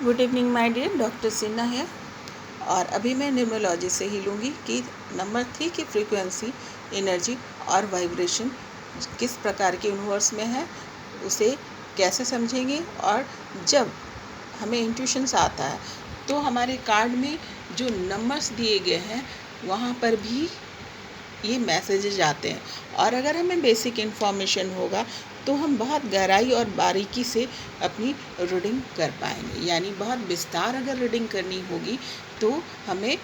Good evening my dear, doctor Sinha है। और अभी मैं न्यूमरोलॉजी से ही लूँगी कि नंबर 3 की फ्रीक्वेंसी, एनर्जी और वाइब्रेशन किस प्रकार के यूनिवर्स में है, उसे कैसे समझेंगे। और जब हमें इंट्यूशंस आता है तो हमारे कार्ड में जो नंबर्स दिए गए हैं वहाँ पर भी ये मैसेजेज आते हैं। और अगर हमें बेसिक इन्फॉर्मेशन होगा तो हम बहुत गहराई और बारीकी से अपनी रीडिंग कर पाएंगे। यानी बहुत विस्तार अगर रीडिंग करनी होगी तो हमें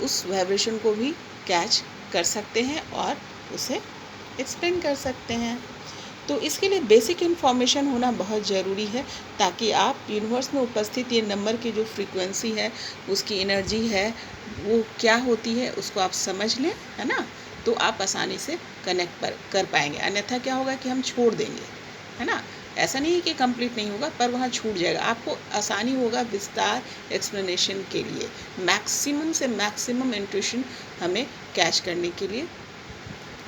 उस वाइब्रेशन को भी कैच कर सकते हैं और उसे एक्सप्लेन कर सकते हैं। तो इसके लिए बेसिक इन्फॉर्मेशन होना बहुत ज़रूरी है, ताकि आप यूनिवर्स में उपस्थित ये नंबर की जो फ्रीक्वेंसी है, उसकी एनर्जी है, वो क्या होती है उसको आप समझ लें, है ना। तो आप आसानी से कनेक्ट कर पाएंगे। अन्यथा क्या होगा कि हम छोड़ देंगे, है ना। ऐसा नहीं है कि कंप्लीट नहीं होगा, पर वहाँ छूट जाएगा। आपको आसानी होगा विस्तार एक्सप्लेनेशन के लिए, मैक्सिमम से मैक्सिमम इंट्यूशन हमें कैच करने के लिए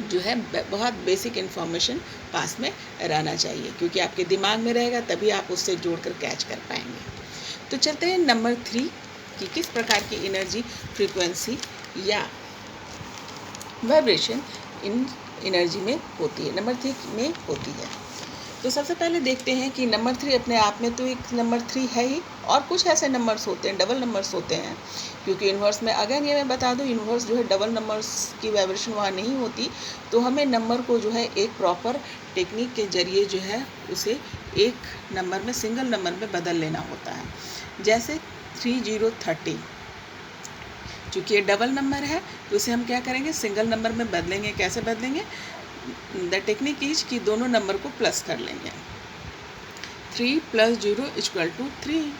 जो है बहुत बेसिक इन्फॉर्मेशन पास में रहना चाहिए, क्योंकि आपके दिमाग में रहेगा तभी आप उससे जोड़कर कैच कर पाएंगे। तो चलते हैं नंबर 3 कि किस प्रकार की एनर्जी, फ्रीक्वेंसी या वाइब्रेशन इन एनर्जी में होती है, नंबर 3 में होती है। तो सबसे पहले देखते हैं कि नंबर 3 अपने आप में तो एक नंबर 3 है ही, और कुछ ऐसे नंबर्स होते हैं, डबल नंबर्स होते हैं। क्योंकि यूनिवर्स में, अगर ये मैं बता दूं, यूनिवर्स जो है डबल नंबर्स की वाइब्रेशन वहाँ नहीं होती। तो हमें नंबर को जो है एक प्रॉपर टेक्निक के जरिए जो है उसे एक नंबर में, सिंगल नंबर में बदल लेना होता है। जैसे 3030, चूँकि ये डबल नंबर है तो इसे हम क्या करेंगे, सिंगल नंबर में बदलेंगे। कैसे बदलेंगे? द टेक्निक इज कि दोनों नंबर को प्लस कर लेंगे। 3 + 0 = 3।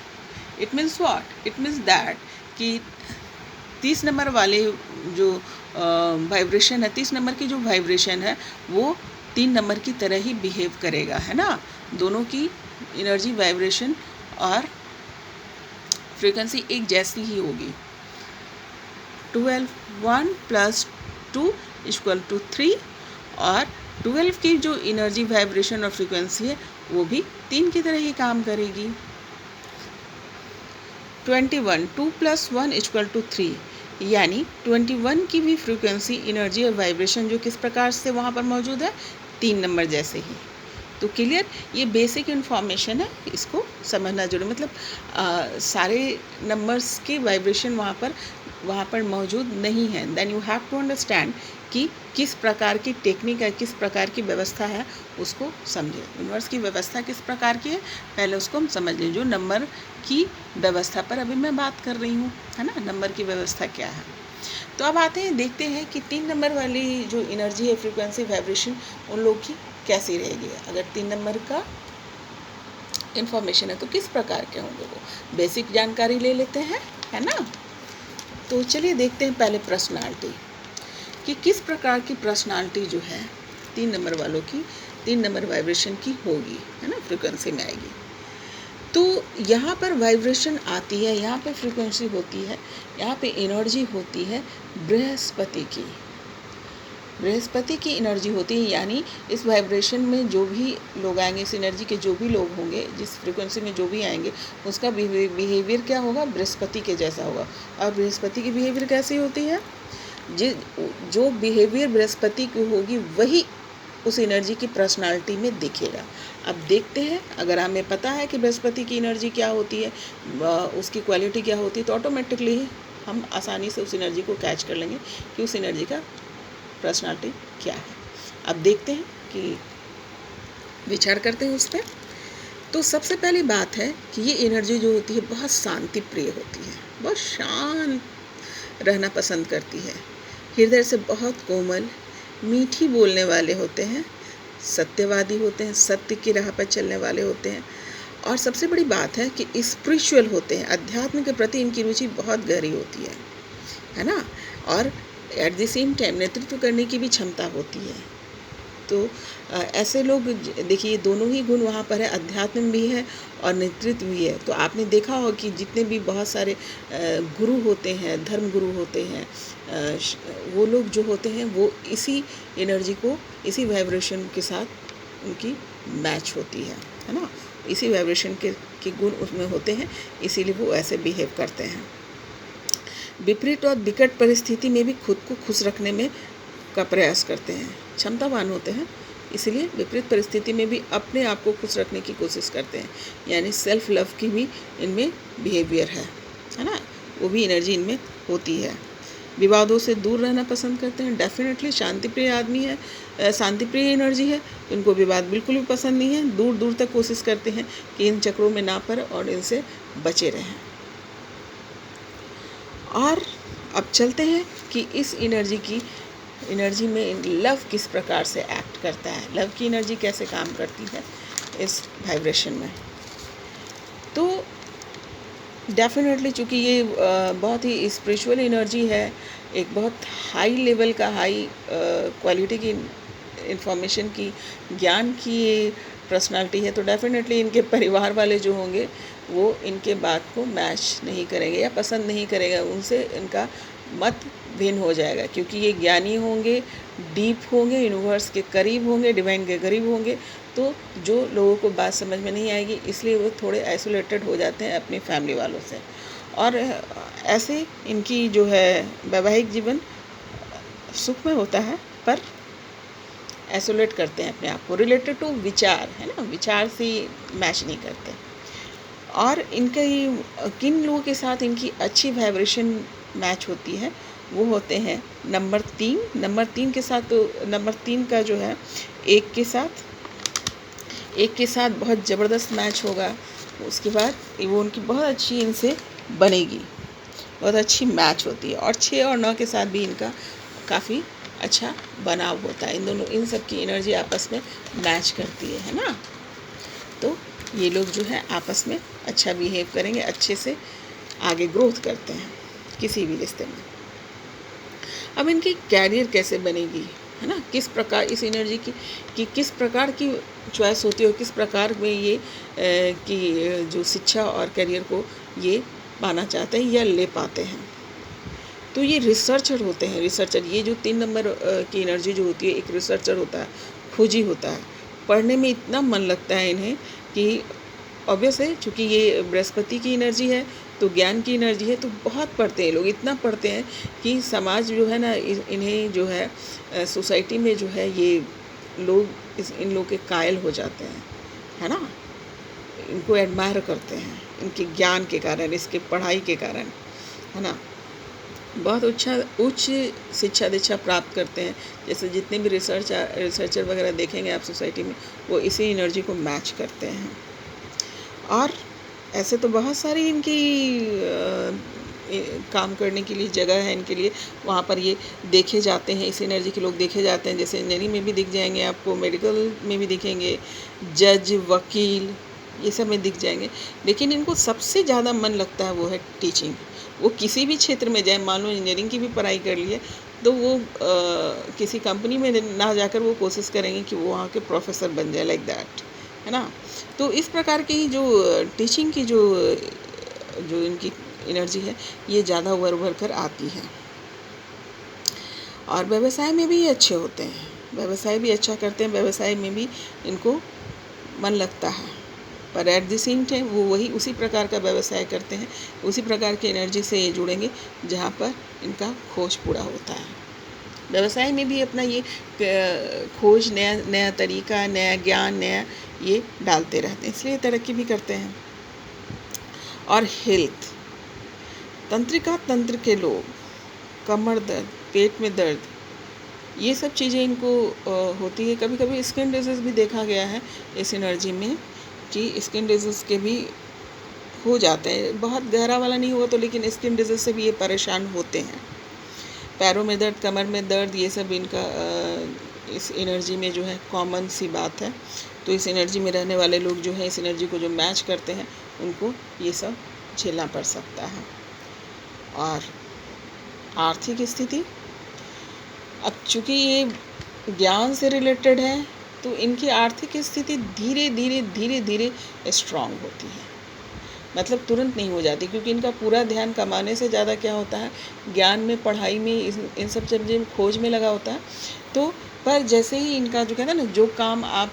It means what? It means that कि 30 नंबर वाले जो वाइब्रेशन है, 30 नंबर की जो वाइब्रेशन है वो 3 नंबर की तरह ही बिहेव करेगा, है ना। दोनों की एनर्जी, वाइब्रेशन और फ्रीक्वेंसी एक जैसी ही होगी। 1 + 2 = 3, और 12 की जो एनर्जी, वाइब्रेशन और फ्रीक्वेंसी है वो भी 3 की तरह ही काम करेगी। 21, 2 + 1 = 3, यानी 21 की भी फ्रीक्वेंसी, एनर्जी और वाइब्रेशन जो किस प्रकार से वहाँ पर मौजूद है, 3 नंबर जैसे ही। तो क्लियर, ये बेसिक इन्फॉर्मेशन है, इसको समझना जरूरी। मतलब सारे नंबर्स की वाइब्रेशन वहाँ पर मौजूद नहीं है। Then you have to understand कि किस प्रकार की टेक्निक है, किस प्रकार की व्यवस्था है, उसको समझें। यूनिवर्स की व्यवस्था किस प्रकार की है, पहले उसको हम समझ लें। जो नंबर की व्यवस्था पर अभी मैं बात कर रही हूँ, है ना, नंबर की व्यवस्था क्या है। तो अब आते हैं, देखते हैं कि 3 नंबर वाली जो एनर्जी है, फ्रीक्वेंसी, वाइब्रेशन उन लोग की कैसी रहेगी। अगर 3 नंबर का इंफॉर्मेशन है तो किस प्रकार के होंगे, वो बेसिक जानकारी ले लेते हैं, है ना। तो चलिए देखते हैं पहले पर्सनालिटी, कि किस प्रकार की पर्सनालिटी जो है 3 नंबर वालों की, 3 नंबर वाइब्रेशन की होगी, है ना, फ्रीक्वेंसी में आएगी। तो यहाँ पर वाइब्रेशन आती है, यहाँ पे फ्रीक्वेंसी होती है, यहाँ पे एनर्जी होती है बृहस्पति की। बृहस्पति की एनर्जी होती है, यानी इस वाइब्रेशन में जो भी लोग आएंगे, इस एनर्जी के जो भी लोग होंगे, जिस फ्रीक्वेंसी में जो भी आएंगे, उसका बिहेवियर क्या होगा, बृहस्पति के जैसा होगा। और बृहस्पति की बिहेवियर कैसी होती है, जो बिहेवियर बृहस्पति की होगी वही उस एनर्जी की पर्सनालिटी में दिखेगा। अब देखते हैं, अगर हमें पता है कि बृहस्पति की एनर्जी क्या होती है, उसकी क्वालिटी क्या होती है, तो ऑटोमेटिकली हम आसानी से उस एनर्जी को कैच कर लेंगे कि उस एनर्जी का पर्सनालिटी क्या है। अब देखते हैं कि विचार करते हैं उस पर। तो सबसे पहली बात है कि ये एनर्जी जो होती है बहुत शांति प्रिय होती है, बहुत शांत रहना पसंद करती है, हृदय से बहुत कोमल, मीठी बोलने वाले होते हैं, सत्यवादी होते हैं, सत्य की राह पर चलने वाले होते हैं, और सबसे बड़ी बात है कि स्पिरिचुअल होते हैं। अध्यात्म के प्रति इनकी रुचि बहुत गहरी होती है ना। और एट द सेम टाइम नेतृत्व करने की भी क्षमता होती है। तो ऐसे लोग, देखिए, दोनों ही गुण वहाँ पर है, अध्यात्म भी है और नेतृत्व भी है। तो आपने देखा हो कि जितने भी बहुत सारे गुरु होते हैं, धर्म गुरु होते हैं, वो लोग जो होते हैं वो इसी एनर्जी को, इसी वाइब्रेशन के साथ उनकी मैच होती है ना। इसी वाइब्रेशन के गुण उसमें होते हैं, इसीलिए वो ऐसे बिहेव करते हैं। विपरीत और विकट परिस्थिति में भी खुद को खुश रखने में का प्रयास करते हैं, क्षमतावान होते हैं, इसलिए विपरीत परिस्थिति में भी अपने आप को खुश रखने की कोशिश करते हैं। यानी सेल्फ लव की भी इनमें बिहेवियर है ना, वो भी एनर्जी इनमें होती है। विवादों से दूर रहना पसंद करते हैं, डेफिनेटली शांतिप्रिय आदमी है, शांतिप्रिय एनर्जी है, इनको विवाद बिल्कुल भी पसंद नहीं है। दूर दूर तक कोशिश करते हैं कि इन चक्रों में ना पड़े और इनसे बचे रहें। और अब चलते हैं कि इस एनर्जी में लव किस प्रकार से एक्ट करता है, लव की एनर्जी कैसे काम करती है इस वाइब्रेशन में। तो डेफिनेटली चूँकि ये बहुत ही स्पिरिचुअल एनर्जी है, एक बहुत हाई लेवल का, हाई क्वालिटी की इंफॉर्मेशन की, ज्ञान की ये पर्सनालिटी है, तो डेफिनेटली इनके परिवार वाले जो होंगे वो इनके बात को मैच नहीं करेंगे या पसंद नहीं करेगा, उनसे इनका मत भिन्न हो जाएगा, क्योंकि ये ज्ञानी होंगे, डीप होंगे, यूनिवर्स के करीब होंगे, डिवाइन के करीब होंगे। तो जो लोगों को बात समझ में नहीं आएगी, इसलिए वो थोड़े आइसोलेटेड हो जाते हैं अपनी फैमिली वालों से। और ऐसे इनकी जो है वैवाहिक जीवन सुख में होता है, पर आइसोलेट करते हैं अपने आप को, रिलेटेड टू विचार, है ना, विचार से मैच नहीं करते। और इनके किन लोगों के साथ इनकी अच्छी वाइब्रेशन मैच होती है, वो होते हैं नंबर 3 के साथ। तो नंबर 3 का जो है एक के साथ बहुत ज़बरदस्त मैच होगा। उसके बाद वो उनकी बहुत अच्छी इनसे बनेगी, बहुत अच्छी मैच होती है। और 6 और 9 के साथ भी इनका काफ़ी अच्छा बनाव होता है। इन सब की एनर्जी आपस में मैच करती है ना। तो ये लोग जो है आपस में अच्छा बिहेव करेंगे, अच्छे से आगे ग्रोथ करते हैं किसी भी रिश्ते में। अब इनकी कैरियर कैसे बनेगी, है ना, किस प्रकार इस एनर्जी की किस प्रकार की चॉइस होती है, और किस प्रकार में ये कि जो शिक्षा और करियर को ये पाना चाहते हैं या ले पाते हैं। तो ये रिसर्चर होते हैं। रिसर्चर, ये जो 3 नंबर की एनर्जी जो होती है, एक रिसर्चर होता है, खोजी होता है। पढ़ने में इतना मन लगता है इन्हें कि ऑब्वियस है, चूँकि ये बृहस्पति की एनर्जी है, तो ज्ञान की एनर्जी है, तो बहुत पढ़ते हैं लोग, इतना पढ़ते हैं कि समाज जो है ना, इन्हें जो है सोसाइटी में जो है ये लोग इन लोग के कायल हो जाते हैं, है ना, इनको एडमायर करते हैं इनके ज्ञान के कारण, इसके पढ़ाई के कारण, है ना। बहुत उच्च शिक्षा दीक्षा प्राप्त करते हैं। जैसे जितने भी रिसर्चर वगैरह देखेंगे आप सोसाइटी में, वो इसी एनर्जी को मैच करते हैं। और ऐसे तो बहुत सारी इनकी काम करने के लिए जगह है इनके लिए, वहाँ पर ये देखे जाते हैं, इस एनर्जी के लोग देखे जाते हैं। जैसे इंजीनियरिंग में भी दिख जाएंगे आपको, मेडिकल में भी दिखेंगे, जज, वकील, ये सब में दिख जाएंगे। लेकिन इनको सबसे ज़्यादा मन लगता है वो है टीचिंग। वो किसी भी क्षेत्र में जाए, मान लो इंजीनियरिंग की भी पढ़ाई कर ली है, तो वो किसी कंपनी में ना जाकर वो कोशिश करेंगे कि वो वहाँ के प्रोफेसर बन जाए, लाइक दैट, है ना। तो इस प्रकार की जो टीचिंग की जो इनकी एनर्जी है, ये ज़्यादा उभर कर आती है। और व्यवसाय में भी ये अच्छे होते हैं, व्यवसाय भी अच्छा करते हैं, व्यवसाय में भी इनको मन लगता है। पर एट द सेम टाइम वो वही उसी प्रकार का व्यवसाय करते हैं, उसी प्रकार की एनर्जी से ये जुड़ेंगे जहाँ पर इनका खोज पूरा होता है। व्यवसाय में भी अपना ये खोज, नया तरीका, नया ज्ञान, नया ये डालते रहते हैं, इसलिए तरक्की भी करते हैं। और हेल्थ, तंत्रिका तंत्र के लोग, कमर दर्द, पेट में दर्द, ये सब चीज़ें इनको होती है। कभी कभी स्किन डिजीज़ भी देखा गया है इस एनर्जी में, कि स्किन डिजीज़ के भी हो जाते हैं, बहुत गहरा वाला नहीं हुआ तो, लेकिन स्किन डिजीज़ से भी ये परेशान होते हैं। पैरों में दर्द, कमर में दर्द, ये सब इनका इस एनर्जी में जो है कॉमन सी बात है। तो इस एनर्जी में रहने वाले लोग जो है, इस एनर्जी को जो मैच करते हैं, उनको ये सब झेलना पड़ सकता है। और आर्थिक स्थिति, अब चूँकि ये ज्ञान से रिलेटेड है, तो इनकी आर्थिक स्थिति धीरे धीरे स्ट्रांग होती है, मतलब तुरंत नहीं हो जाती, क्योंकि इनका पूरा ध्यान कमाने से ज़्यादा क्या होता है, ज्ञान में, पढ़ाई में, इन सब चीज़ों में, खोज में लगा होता है। तो पर जैसे ही इनका जो कहते हैं ना, जो काम आप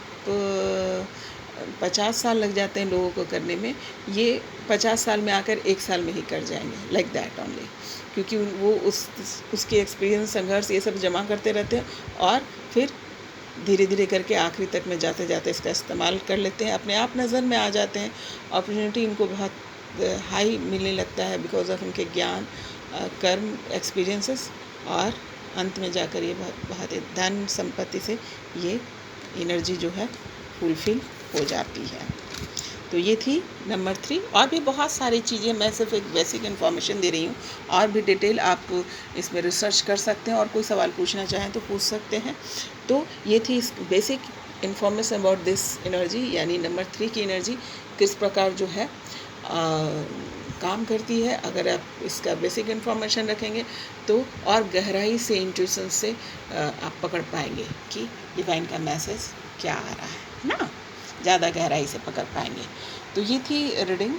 50 साल लग जाते हैं लोगों को करने में, ये 50 साल में आकर 1 साल में ही कर जाएंगे, लाइक दैट ओनली। क्योंकि वो उसके एक्सपीरियंस, संघर्ष, ये सब जमा करते रहते हैं और फिर धीरे धीरे करके आखिरी तक में जाते जाते इसका इस्तेमाल कर लेते हैं, अपने आप नज़र में आ जाते हैं। अपॉर्चुनिटी इनको बहुत हाई मिलने लगता है बिकॉज ऑफ उनके ज्ञान, कर्म, एक्सपीरियंसेस, और अंत में जाकर ये बहुत धन संपत्ति से ये एनर्जी जो है फुलफिल हो जाती है। तो ये थी नंबर 3। और भी बहुत सारी चीज़ें, मैं सिर्फ एक बेसिक इन्फॉर्मेशन दे रही हूँ, और भी डिटेल आप इसमें रिसर्च कर सकते हैं और कोई सवाल पूछना चाहें तो पूछ सकते हैं। तो ये थी basic information about this energy, यानी नंबर 3 की एनर्जी किस प्रकार जो है काम करती है। अगर आप इसका बेसिक इन्फॉर्मेशन रखेंगे तो और गहराई से, इंट्यूशन से आप पकड़ पाएंगे कि डिवाइन का मैसेज क्या आ रहा है ना, ज़्यादा गहराई से पकड़ पाएंगे। तो ये थी रीडिंग,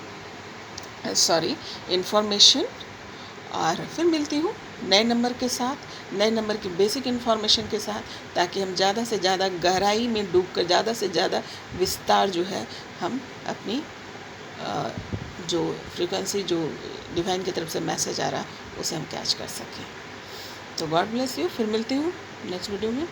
सॉरी, इन्फॉर्मेशन। और फिर मिलती हूँ नए नंबर के साथ, नए नंबर की बेसिक इन्फॉर्मेशन के साथ, ताकि हम ज़्यादा से ज़्यादा गहराई में डूबकर ज़्यादा से ज़्यादा विस्तार जो है हम अपनी जो फ्रीक्वेंसी, जो डिवाइन की तरफ से मैसेज आ रहा है, उसे हम कैच कर सकें। तो गॉड ब्लेस यू। फिर मिलती हूँ नेक्स्ट वीडियो में।